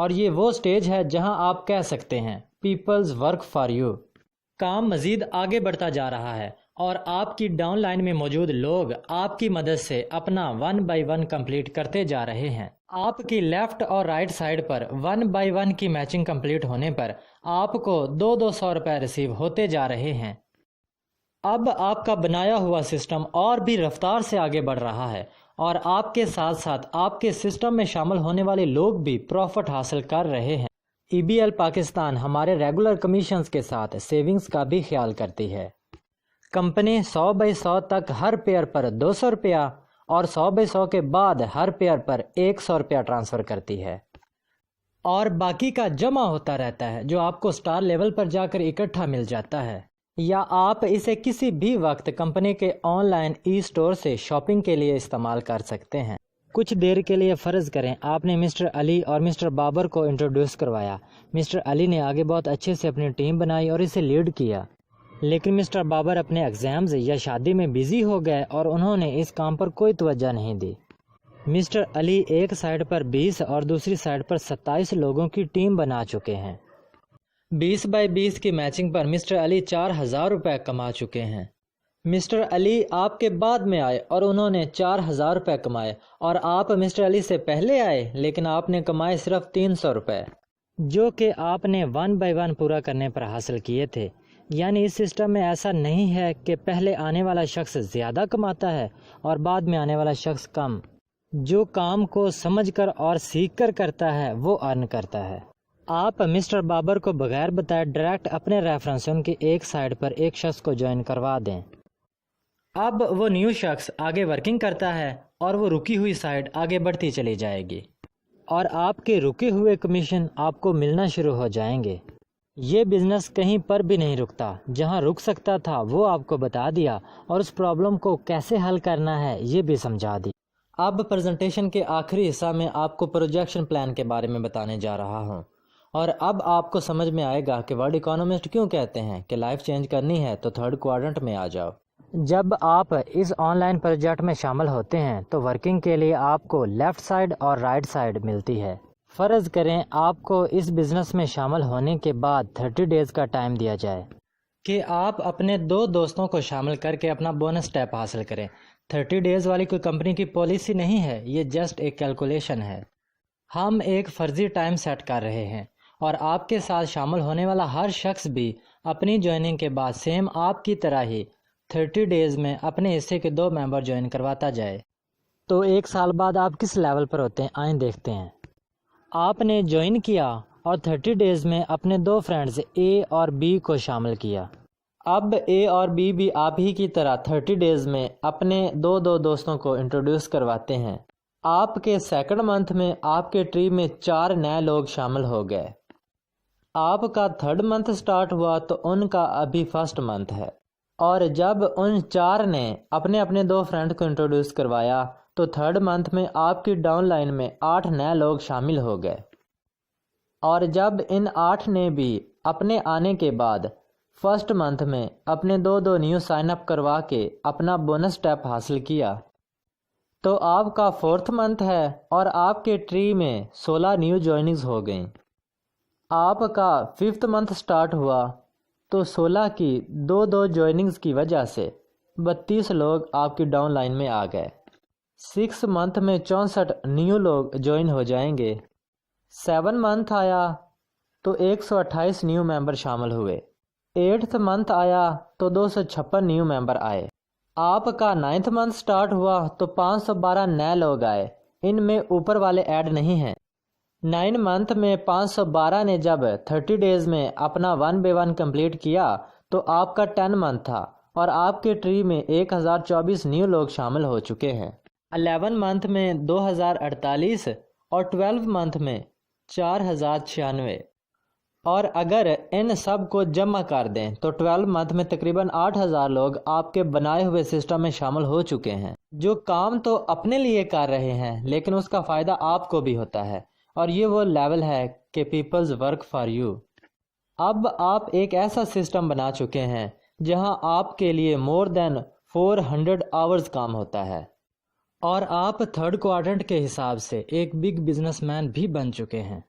اور یہ وہ سٹیج ہے جہاں آپ کہہ سکتے ہیں پیپلز ورک فار یو۔ کام مزید آگے بڑھتا جا رہا ہے اور آپ کی ڈاؤن لائن میں موجود لوگ آپ کی مدد سے اپنا 1 بائی 1 کمپلیٹ کرتے جا رہے ہیں۔ آپ کی لیفٹ اور رائٹ سائڈ پر 1 بائی 1 کی میچنگ کمپلیٹ ہونے پر آپ کو 200 روپے ریسیو ہوتے جا رہے ہیں۔ اب آپ کا بنایا ہوا سسٹم اور بھی رفتار سے آگے بڑھ رہا ہے اور آپ کے ساتھ ساتھ آپ کے سسٹم میں شامل ہونے والے لوگ بھی پروفٹ حاصل کر رہے ہیں۔ EBL پاکستان ہمارے ریگولر کمیشنز کے ساتھ سیونگز کا بھی خیال کرتی ہے۔ کمپنی 100 بائی 100 تک ہر پیئر پر 200 روپیہ اور 100 بائی 100 کے بعد ہر پیئر پر 100 روپیہ ٹرانسفر کرتی ہے، اور باقی کا جمع ہوتا رہتا ہے جو آپ کو سٹار لیول پر جا کر اکٹھا مل جاتا ہے، یا آپ اسے کسی بھی وقت کمپنی کے آن لائن ای سٹور سے شاپنگ کے لیے استعمال کر سکتے ہیں۔ کچھ دیر کے لیے فرض کریں آپ نے مسٹر علی اور مسٹر بابر کو انٹروڈیوس کروایا۔ مسٹر علی نے آگے بہت اچھے سے اپنی ٹیم بنائی اور اسے لیڈ کیا، لیکن مسٹر بابر اپنے ایگزامز یا شادی میں بیزی ہو گئے اور انہوں نے اس کام پر کوئی توجہ نہیں دی۔ مسٹر علی ایک سائڈ پر 20 اور دوسری سائڈ پر 27 لوگوں کی ٹیم بنا چکے ہیں۔ 20 بائی 20 کی میچنگ پر مسٹر علی 4000 روپے کما چکے ہیں۔ مسٹر علی آپ کے بعد میں آئے اور انہوں نے 4000 روپے کمائے، اور آپ مسٹر علی سے پہلے آئے لیکن آپ نے کمائے صرف 300 روپے، جو کہ آپ نے 1 بائی 1 پورا کرنے پر حاصل کیے تھے۔ یعنی اس سسٹم میں ایسا نہیں ہے کہ پہلے آنے والا شخص زیادہ کماتا ہے اور بعد میں آنے والا شخص کم۔ جو کام کو سمجھ کر اور سیکھ کر کرتا ہے وہ ارن کرتا ہے۔ آپ مسٹر بابر کو بغیر بتائے ڈائریکٹ اپنے ریفرنس ان کی ایک سائڈ پر ایک شخص کو جوائن کروا دیں۔ اب وہ نیو شخص آگے ورکنگ کرتا ہے اور وہ رکی ہوئی سائڈ آگے بڑھتی چلی جائے گی، اور آپ کے رکے ہوئے کمیشن آپ کو ملنا شروع ہو جائیں گے۔ یہ بزنس کہیں پر بھی نہیں رکتا، جہاں رک سکتا تھا وہ آپ کو بتا دیا اور اس پرابلم کو کیسے حل کرنا ہے یہ بھی سمجھا دی۔ اب پریزنٹیشن کے آخری حصہ میں آپ کو پروجیکشن پلان کے بارے میں بتانے جا رہا ہوں، اور اب آپ کو سمجھ میں آئے گا کہ ورلڈ اکانومسٹ کیوں کہتے ہیں کہ لائف چینج کرنی ہے تو تھرڈ کوارٹرنٹ میں آ جاؤ۔ جب آپ اس آن لائن پروجیکٹ میں شامل ہوتے ہیں تو ورکنگ کے لیے آپ کو لیفٹ سائڈ اور رائٹ سائڈ ملتی ہے۔ فرض کریں آپ کو اس بزنس میں شامل ہونے کے بعد 30 ڈیز کا ٹائم دیا جائے کہ آپ اپنے 2 دوستوں کو شامل کر کے اپنا بونس اسٹیپ حاصل کریں۔ 30 ڈیز والی کوئی کمپنی کی پالیسی نہیں ہے، یہ جسٹ ایک کیلکولیشن ہے۔ ہم ایک فرضی ٹائم سیٹ کر رہے ہیں اور آپ کے ساتھ شامل ہونے والا ہر شخص بھی اپنی جوائننگ کے بعد سیم آپ کی طرح ہی 30 ڈیز میں اپنے حصے کے 2 ممبر جوائن کرواتا جائے۔ تو 1 سال بعد آپ کس لیول پر ہوتے ہیں آئیں دیکھتے ہیں۔ آپ نے جوائن کیا اور 30 ڈیز میں اپنے 2 فرینڈز اے اور بی کو شامل کیا۔ اب اے اور بی بھی آپ ہی کی طرح 30 ڈیز میں اپنے 2 دوستوں کو انٹروڈیوس کرواتے ہیں۔ آپ کے سیکنڈ منتھ میں آپ کے ٹری میں 4 نئے لوگ شامل ہو گئے۔ آپ کا تھرڈ منتھ سٹارٹ ہوا تو ان کا ابھی فرسٹ منتھ ہے، اور جب ان 4 نے اپنے اپنے 2 فرینڈ کو انٹروڈیوس کروایا تو تھرڈ منتھ میں آپ کی ڈاؤن لائن میں 8 نئے لوگ شامل ہو گئے، اور جب ان 8 نے بھی اپنے آنے کے بعد فرسٹ منتھ میں اپنے 2 نیو سائن اپ کروا کے اپنا بونس اسٹیپ حاصل کیا تو آپ کا 4تھ منتھ ہے اور آپ کے ٹری میں 16 نیو جوائننگز ہو گئیں۔ آپ کا 5تھ منتھ سٹارٹ ہوا تو 16 کی 2 جوائننگز کی وجہ سے 32 لوگ آپ کی ڈاؤن لائن میں آ گئے۔ 6 منتھ میں 64 نیو لوگ جوائن ہو جائیں گے۔ 7 منتھ آیا تو 128 نیو ممبر شامل ہوئے۔ 8تھ منتھ آیا تو 256 نیو ممبر آئے۔ آپ کا 9تھ منتھ سٹارٹ ہوا تو 512 نئے لوگ آئے، ان میں اوپر والے ایڈ نہیں ہیں۔ 9 منتھ میں 512 نے جب 30 ڈیز میں اپنا 1 بائی 1 کمپلیٹ کیا تو آپ کا 10 منتھ تھا اور آپ کے ٹری میں 1024 نیو لوگ شامل ہو چکے ہیں۔ 11 منتھ میں 2048 اور 12 منتھ میں 4096، اور اگر ان سب کو جمع کر دیں تو 12 منتھ میں تقریباً 8000 لوگ آپ کے بنائے ہوئے سسٹم میں شامل ہو چکے ہیں، جو کام تو اپنے لیے کر رہے ہیں لیکن اس کا فائدہ آپ کو بھی ہوتا ہے، اور یہ وہ لیول ہے کہ پیپلز ورک فار یو۔ اب آپ ایک ایسا سسٹم بنا چکے ہیں جہاں آپ کے لیے مور دین 400 آورز کام ہوتا ہے، اور آپ تھرڈ کوارٹرنٹ کے حساب سے ایک بگ بزنس مین بھی بن چکے ہیں۔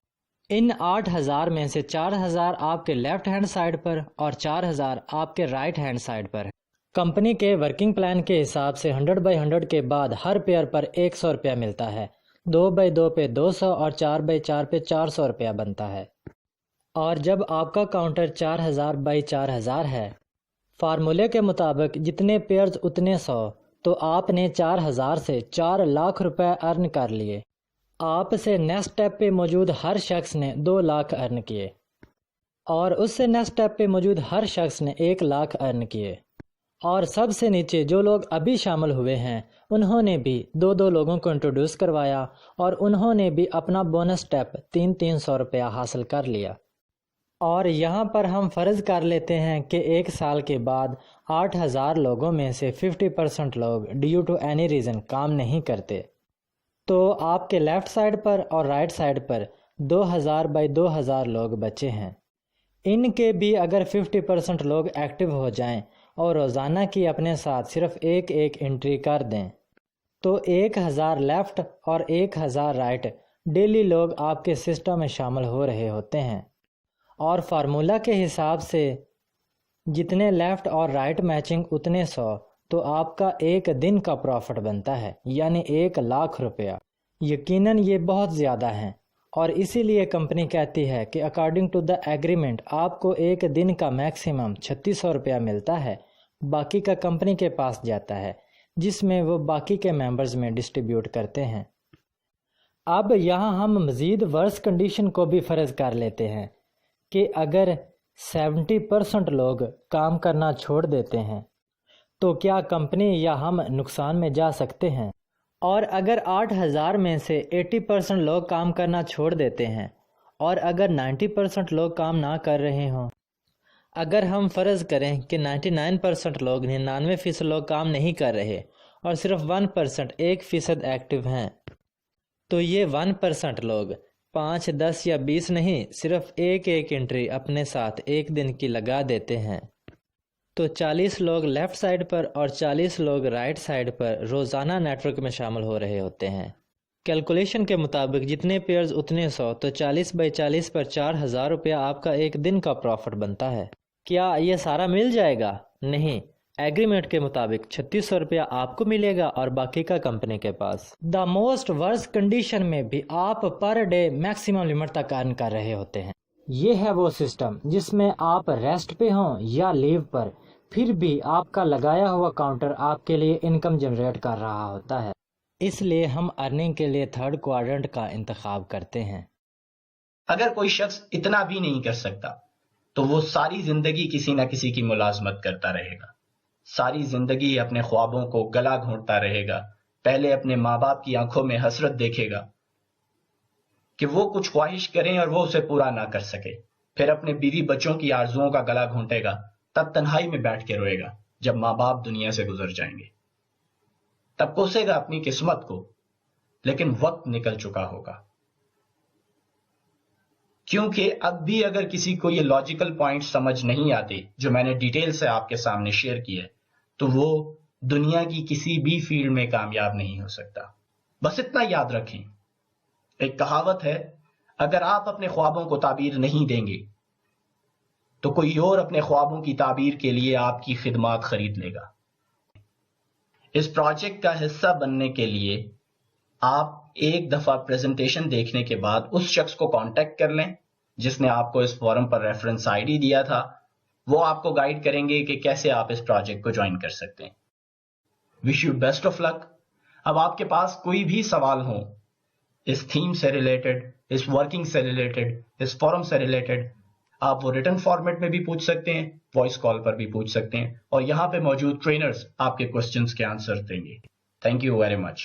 ان 8,000 میں سے 4,000 آپ کے لیفٹ ہینڈ سائڈ پر اور 4,000 آپ کے رائٹ ہینڈ سائڈ پر ہے۔ کمپنی کے ورکنگ پلان کے حساب سے 100/100 کے بعد ہر پیئر پر 100 روپیہ ملتا ہے، 2/2 پہ 200 اور 4/4 پہ 400 روپیہ بنتا ہے۔ اور جب آپ کا کاؤنٹر 4,000/4,000 ہے، فارمولے کے مطابق جتنے پیئرز اتنے 100، تو آپ نے 4,000 سے 4 لاکھ روپے ارن کر لیے۔ آپ سے نیکسٹ اسٹیپ پہ موجود ہر شخص نے 2 لاکھ ارن کیے، اور اس سے نیکسٹ اسٹیپ پہ موجود ہر شخص نے 1 لاکھ ارن کیے، اور سب سے نیچے جو لوگ ابھی شامل ہوئے ہیں انہوں نے بھی 2 لوگوں کو انٹروڈیوس کروایا، اور انہوں نے بھی اپنا بونس اسٹیپ 300 روپیہ حاصل کر لیا۔ اور یہاں پر ہم فرض کر لیتے ہیں کہ 1 سال کے بعد 8,000 لوگوں میں سے 50% لوگ ڈیو ٹو اینی ریزن کام نہیں کرتے، تو آپ کے لیفٹ سائڈ پر اور رائٹ سائڈ پر 2,000/2,000 لوگ بچے ہیں۔ ان کے بھی اگر 50% لوگ ایکٹیو ہو جائیں اور روزانہ کی اپنے ساتھ صرف ایک انٹری کر دیں، تو 1,000 لیفٹ اور 1,000 رائٹ ڈیلی لوگ آپ کے سسٹم میں شامل ہو رہے ہوتے ہیں۔ اور فارمولا کے حساب سے جتنے لیفٹ اور رائٹ میچنگ اتنے 100، تو آپ کا ایک دن کا پروفٹ بنتا ہے، یعنی 1 لاکھ روپیہ۔ یقیناً یہ بہت زیادہ ہیں، اور اسی لیے کمپنی کہتی ہے کہ اکارڈنگ ٹو دا ایگریمنٹ آپ کو ایک دن کا میکسیمم 3,600 روپیہ ملتا ہے، باقی کا کمپنی کے پاس جاتا ہے، جس میں وہ باقی کے ممبرز میں ڈسٹریبیوٹ کرتے ہیں۔ اب یہاں ہم مزید ورس کنڈیشن کو بھی فرض کر لیتے ہیں کہ اگر 70% لوگ کام کرنا چھوڑ دیتے ہیں تو کیا کمپنی یا ہم نقصان میں جا سکتے ہیں؟ اور اگر 8,000 میں سے 80% لوگ کام کرنا چھوڑ دیتے ہیں، اور اگر 90% لوگ کام نہ کر رہے ہوں، اگر ہم فرض کریں کہ 99% لوگ 99% لوگ کام نہیں کر رہے اور صرف 1% 1% ایکٹیو ہیں، تو یہ 1% لوگ 5، 10 یا 20 نہیں، صرف ایک انٹری اپنے ساتھ ایک دن کی لگا دیتے ہیں، تو 40 لوگ لیفٹ سائڈ پر اور 40 لوگ رائٹ سائڈ پر روزانہ نیٹ ورک میں شامل ہو رہے ہوتے ہیں۔ کیلکولیشن کے مطابق جتنے پیئرز اتنے 100، تو 40/40 پر 4,000 روپیہ آپ کا ایک دن کا پروفٹ بنتا ہے۔ کیا یہ سارا مل جائے گا؟ نہیں، ایگریمنٹ کے مطابق 3,600 روپیہ آپ کو ملے گا اور باقی کا کمپنی کے پاس۔ دا موسٹ ورس کنڈیشن میں بھی آپ پر ڈے میکسیمم لمٹ تک ارن کر رہے ہوتے ہیں۔ یہ ہے وہ سسٹم جس میں آپ ریسٹ پہ ہوں یا لیو پر، پھر بھی آپ کا لگایا ہوا کاؤنٹر آپ کے لیے انکم جنریٹ کر رہا ہوتا ہے۔ اس لیے ہم ارننگ کے لیے 3rd کوارٹرنٹ کا انتخاب کرتے ہیں۔ اگر کوئی شخص اتنا بھی نہیں کر سکتا تو وہ ساری زندگی کسی نہ کسی کی ملازمت کرتا رہے گا، ساری زندگی اپنے خوابوں کو گلا گھونٹتا رہے گا۔ پہلے اپنے ماں باپ کی آنکھوں میں حسرت دیکھے گا کہ وہ کچھ خواہش کریں اور وہ اسے پورا نہ کر سکے، پھر اپنے بیوی بچوں کی آرزوؤں کا گلا گھونٹے گا، تب تنہائی میں بیٹھ کے روئے گا جب ماں باپ دنیا سے گزر جائیں گے، تب کوسے گا اپنی قسمت کو، لیکن وقت نکل چکا ہوگا۔ کیونکہ اب بھی اگر کسی کو یہ لاجیکل پوائنٹ سمجھ نہیں آتے جو میں نے ڈیٹیل سے آپ کے سامنے شیئر کیے، تو وہ دنیا کی کسی بھی فیلڈ میں کامیاب نہیں ہو سکتا۔ بس اتنا یاد رکھیں، ایک کہاوت ہے، اگر آپ اپنے خوابوں کو تعبیر نہیں دیں گے تو کوئی اور اپنے خوابوں کی تعبیر کے لیے آپ کی خدمات خرید لے گا۔ اس پروجیکٹ کا حصہ بننے کے لیے آپ ایک دفعہ پریزنٹیشن دیکھنے کے بعد اس شخص کو کانٹیکٹ کر لیں جس نے آپ کو اس فورم پر ریفرنس آئی ڈی دیا تھا، وہ آپ کو گائیڈ کریں گے کہ کیسے آپ اس پروجیکٹ کو جوائن کر سکتے ہیں۔ وش یو بیسٹ آف لک۔ اب آپ کے پاس کوئی بھی سوال ہو اس تھیم سے ریلیٹڈ، اس ورکنگ سے ریلیٹڈ، اس فورم سے ریلیٹڈ، آپ وہ ریٹن فارمیٹ میں بھی پوچھ سکتے ہیں، وائس کال پر بھی پوچھ سکتے ہیں، اور یہاں پہ موجود ٹرینرز آپ کے کوسچنز کے آنسر دیں گے۔ Thank you very much.